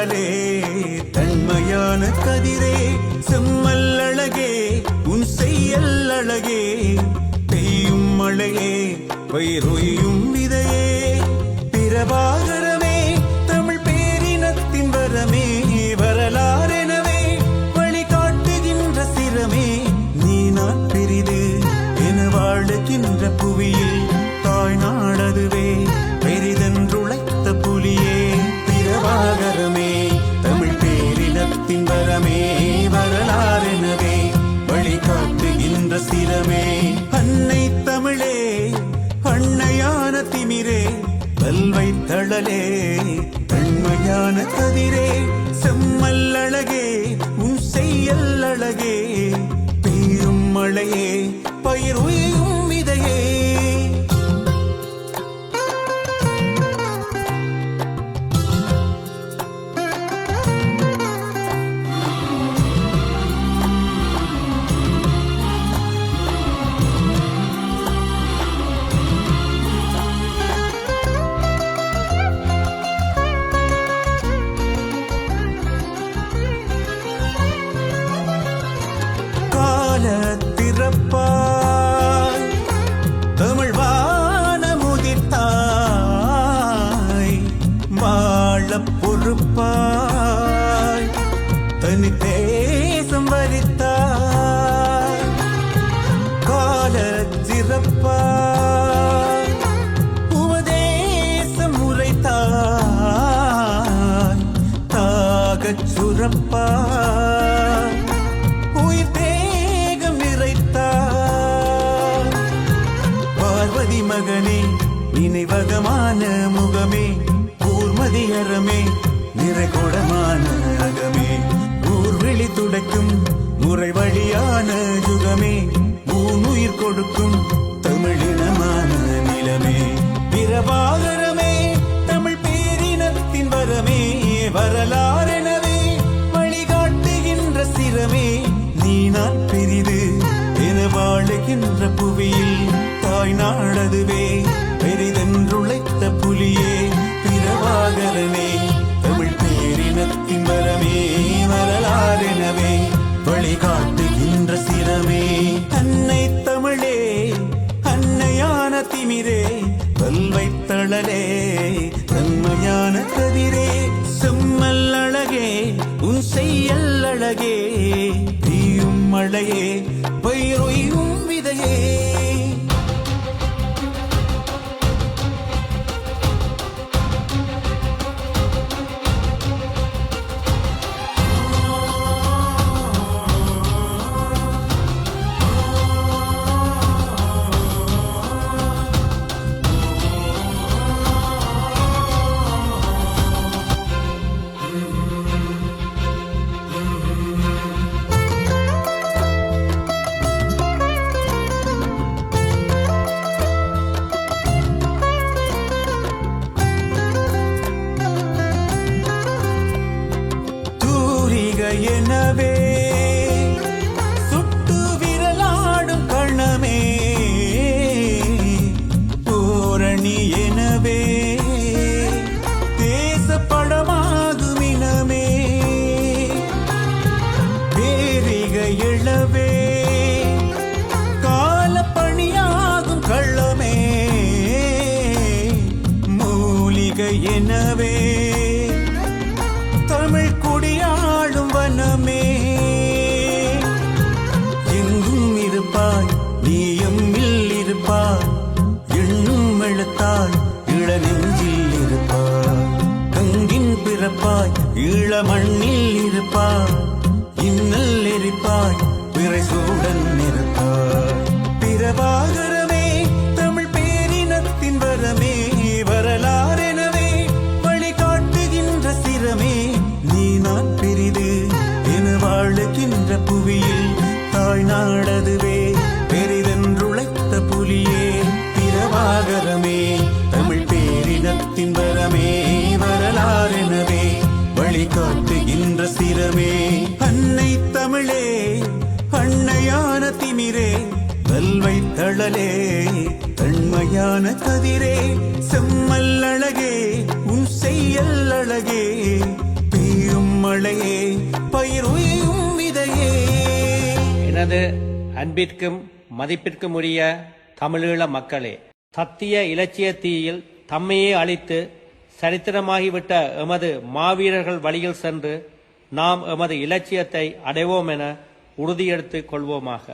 தழலே தன்மையான கதிரே செம்மல் அழகே உன் செய்யல் அழகே பெய்யும் மழையே பயிரொய்யும் விதையே பிரபாகரமே தமிழ் பேரினத்தின் வரமே வரலாறெனவே வழிகாட்டுகின்ற சிரமே நீ நான் பெரிது என வாழுகின்ற புவியில் தாய் நாடதுவே பெரிதென்றுழைத்த புலியே பிரபாகரமே தமிழ் பேரினத்தின் வரமே வரலாறெனவே வழிகாட்டுகின்ற சிரமே அன்னை தமிழே அன்னையான திமிரே வல்வை தழலே தன்மையான கதிரே செம்மல் அழகே உன் செய்யல் அழகே பெய்யும் மழையே பயிர் உயும் விதையே திறப்பாய் தமிழ் வானமுதிர்த்தாய் வாழ பொறுப்பாய் தனி தேசம் வரித்தாய் கால சிறப்பாய் உபதேசம் உரைத்தாய் தாகச் சுரப்பாய் பார்வதி மகனே நினைவகமான முகமே கூர்மதியரமே நிறைகொடமான அகமே ஊர்வெளி துடைக்கும் முறை வழியான யுகமே ஊனுயிர் கொடுக்கும் தமிழினமான நிலமே பிரபாகரமே தமிழ் பேரினத்தின் வரமே வரலாறெனவே வழிகாட்டுகின்ற சிரமே நீ நான் பெரிது என வாழுகின்ற புவியில் தாய் நாடதுவே பெரிதென்றுழைத்த புலியே பிரபாகரனே தமிழ் பேரினத்தின் வரமே வரலாறெனவே வழிகாட்டுகின்ற சிரமே அன்னை தமிழே அன்னையான திமிரே வல்வை தழலே தன்மையான கதிரே செம்மல் அழகே உன் செய்யல் அழகே பெய்யும் மழையே பயிரொய்யும் விதையே எனவே சுட்டு விரலாடும் கணமே பூரணி எனவே தேசப்படமாகும் இனமே பேரிக எழவே காலப்பணியாகும் கள்ளமே மூலிகை எனவே தமிழ் குடியாளும் வனமே எங்கும் இருப்பாய் நீ எம்மில் இருப்பாய் எண்ணும் எழுத்தாய் இள நெஞ்சில் இருப்பாய் கங்கின் பிறப்பாய் ஈழ மண்ணில் இருப்பாய் இன்னல் எரிப்பாய் பிறை சூடன் இருப்பாய் பிரபாகரமே தமிழ் பேரினத்தின் வரமே வரலாறெனவே வழிகாட்டுகின்ற சிரமே நீ நான் பெரிது என வாழுகின்ற புவியில் தாய் நாடதுவே பெரிதென்றுழைத்த புலியே பிரபாகரமே தமிழ் பேரினத்தின் வரமே வரலாறெனவே வழிகாட்டுகின்ற சிரமே அன்னை தமிழே அன்னையான திமிரே வல்வை தழலே தன்மையான கதிரே செம்மல் அழகே உன் செய்யல் அழகே மழையே பயிர் உயும் விதையே. எனது அன்பிற்கும் மதிப்பிற்கும் உரிய தமிழீழ மக்களே, சத்திய இலட்சிய தீயில் தம்மையே அழித்து சரித்திரமாகிவிட்ட எமது மாவீரர்கள் வழியில் சென்று நாம் எமது இலட்சியத்தை அடைவோம் என உறுதியெடுத்துக் கொள்வோமாக.